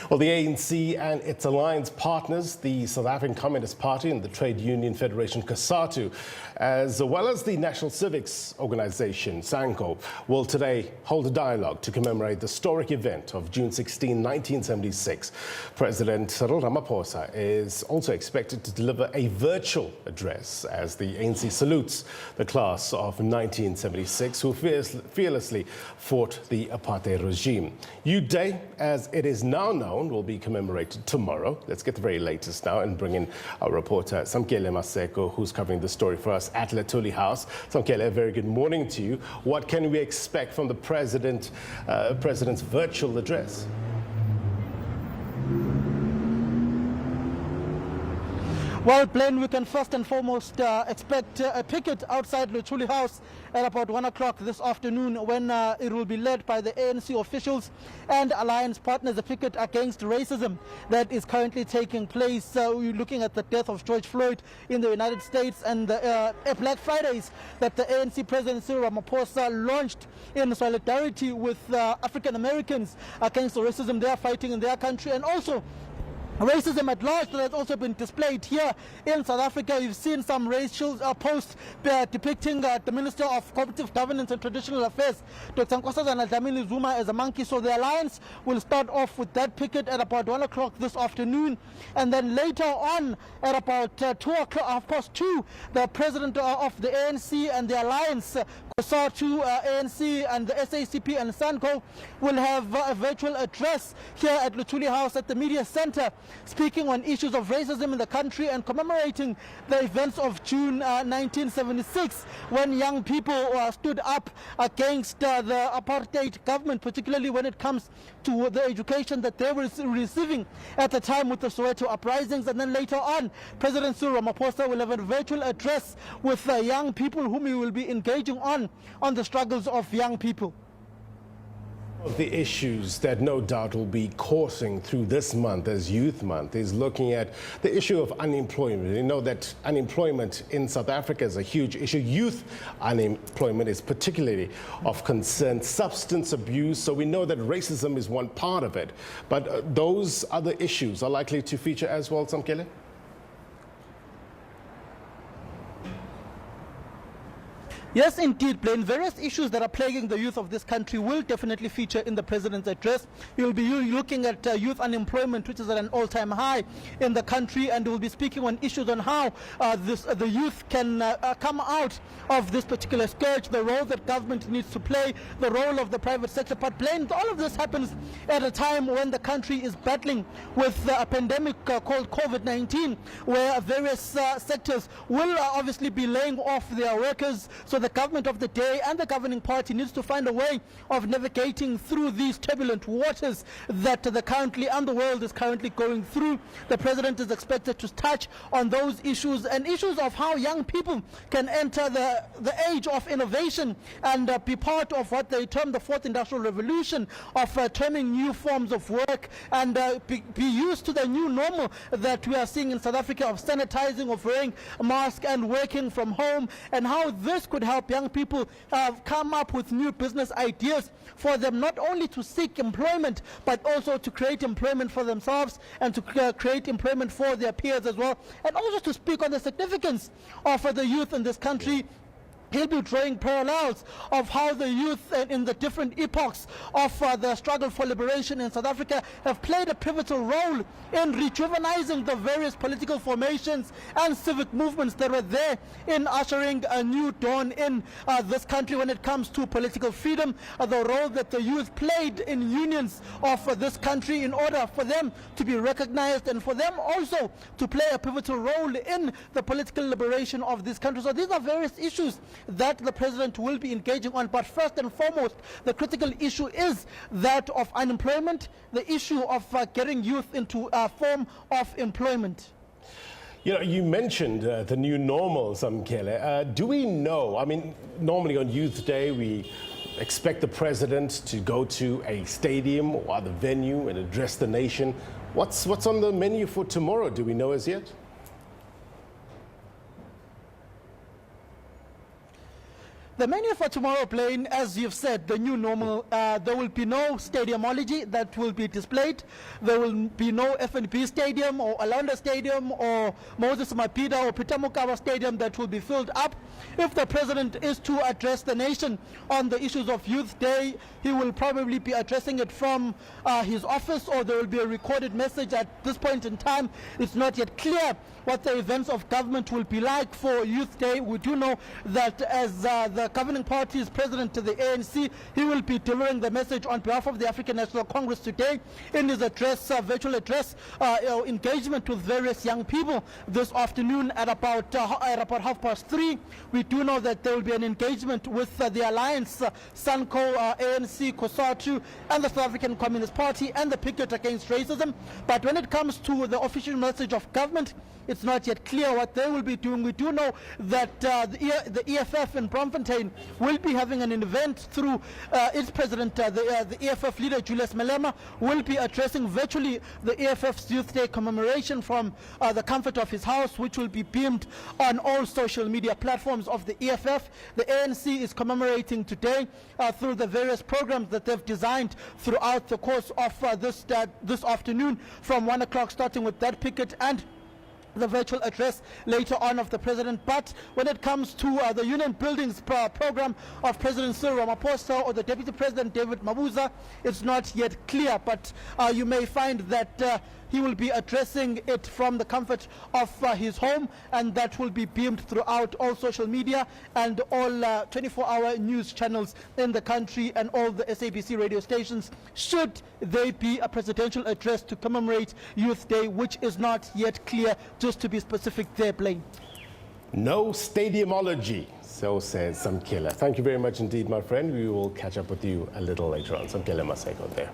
Well, the ANC and its alliance partners, the South African Communist Party and the Trade Union Federation COSATU, as well as the National Civics Organization SANCO, will today hold a dialogue to commemorate the historic event of June 16, 1976. President Cyril Ramaphosa is also expected to deliver a virtual address as the ANC salutes the class of 1976 who fearlessly fought the Apartheid regime. Youth Day, as it is now known, will be commemorated tomorrow. Let's get the very latest now and bring in our reporter Samkele Maseko, who's covering the story for us at Luthuli House. Samkele, a very good morning to you. What can we expect from the president's virtual address? Well, Blaine, we can first and foremost expect a picket outside Luthuli House at about 1 o'clock this afternoon, when it will be led by the ANC officials and alliance partners, a picket against racism that is currently taking place. We're looking at the death of George Floyd in the United States and the Black Fridays that the ANC President Cyril Ramaphosa launched in solidarity with African Americans against the racism they are fighting in their country, and also racism at large that has also been displayed here in South Africa. You've seen some racial posts depicting the Minister of Cooperative Governance and Traditional Affairs, Dr. Zuma, as a monkey. So the alliance will start off with that picket at about 1 o'clock this afternoon, and then later on at about 2 o'clock, past 2, the president of the ANC and the alliance, COSATU, ANC and the SABC and SANCO, will have a virtual address here at Luthuli House at the Media Center, speaking on issues of racism in the country and commemorating the events of June 1976, when young people stood up against the apartheid government, particularly when it comes to the education that they were receiving at the time with the Soweto uprisings. And then later on, President Cyril Ramaphosa will have a virtual address with young people whom he will be engaging on the struggles of young people. The issues that no doubt will be coursing through this month as Youth Month is looking at the issue of unemployment. You know that unemployment in South Africa is a huge issue. Youth unemployment is particularly of concern. Substance abuse, so we know that racism is one part of it. But those other issues are likely to feature as well, Samkele? Yes, indeed, Blaine. Various issues that are plaguing the youth of this country will definitely feature in the president's address. You'll be looking at youth unemployment, which is at an all-time high in the country, and we'll be speaking on issues on how the youth can come out of this particular scourge, the role that government needs to play, the role of the private sector. But Blaine, all of this happens at a time when the country is battling with a pandemic called COVID-19, where various sectors will obviously be laying off their workers. So the government of the day and the governing party needs to find a way of navigating through these turbulent waters that the country and the world is currently going through. The president is expected to touch on those issues and issues of how young people can enter the age of innovation and be part of what they term the fourth industrial revolution, of turning new forms of work and be used to the new normal that we are seeing in South Africa, of sanitizing, of wearing a mask and working from home, and how this could help young people come up with new business ideas for them, not only to seek employment, but also to create employment for themselves and to create employment for their peers as well, and also to speak on the significance of the youth in this country. He'll be drawing parallels of how the youth in the different epochs of the struggle for liberation in South Africa have played a pivotal role in rejuvenizing the various political formations and civic movements that were there in ushering a new dawn in this country when it comes to political freedom, the role that the youth played in unions of this country in order for them to be recognized and for them also to play a pivotal role in the political liberation of this country. So these are various issues that the president will be engaging on. But first and foremost, the critical issue is that of unemployment, the issue of getting youth into a form of employment. You know, you mentioned the new normal, Samkele. Do we know, I mean, normally on Youth Day, we expect the president to go to a stadium or other venue and address the nation. What's on the menu for tomorrow? Do we know as yet? The menu for tomorrow, Plain, as you've said, the new normal, there will be no stadiumology that will be displayed. There will be no FNB Stadium or Alonda Stadium or Moses Mapida or Pitamukawa Stadium that will be filled up. If the president is to address the nation on the issues of Youth Day, he will probably be addressing it from his office, or there will be a recorded message. At this point in time, it's not yet clear what the events of government will be like for Youth Day. We do know that as the governing party's president to the ANC, he will be delivering the message on behalf of the African National Congress today in his address, virtual address, engagement with various young people this afternoon at about 3:30. We do know that there will be an engagement with the Alliance, SANCO, ANC, COSATU, and the South African Communist Party, and the picket against racism. But when it comes to the official message of government, it's not yet clear what they will be doing. We do know that the EFF in Bloemfontein will be having an event through its president, the EFF leader Julius Malema, will be addressing virtually the EFF's Youth Day commemoration from the comfort of his house, which will be beamed on all social media platforms of the EFF. The ANC is commemorating today through the various programs that they've designed throughout the course of this afternoon, from 1 o'clock, starting with that picket and the virtual address later on of the president. But when it comes to the Union Buildings program of President Cyril Ramaphosa or the Deputy President David Mabuza, it's not yet clear, but you may find that he will be addressing it from the comfort of his home, and that will be beamed throughout all social media and all 24-hour news channels in the country and all the SABC radio stations, should they be a presidential address to commemorate Youth Day, which is not yet clear, just to be specific there, Blaine. No stadiumology, so says Samkele. Thank you very much indeed, my friend. We will catch up with you a little later on. Samkele Maseko there.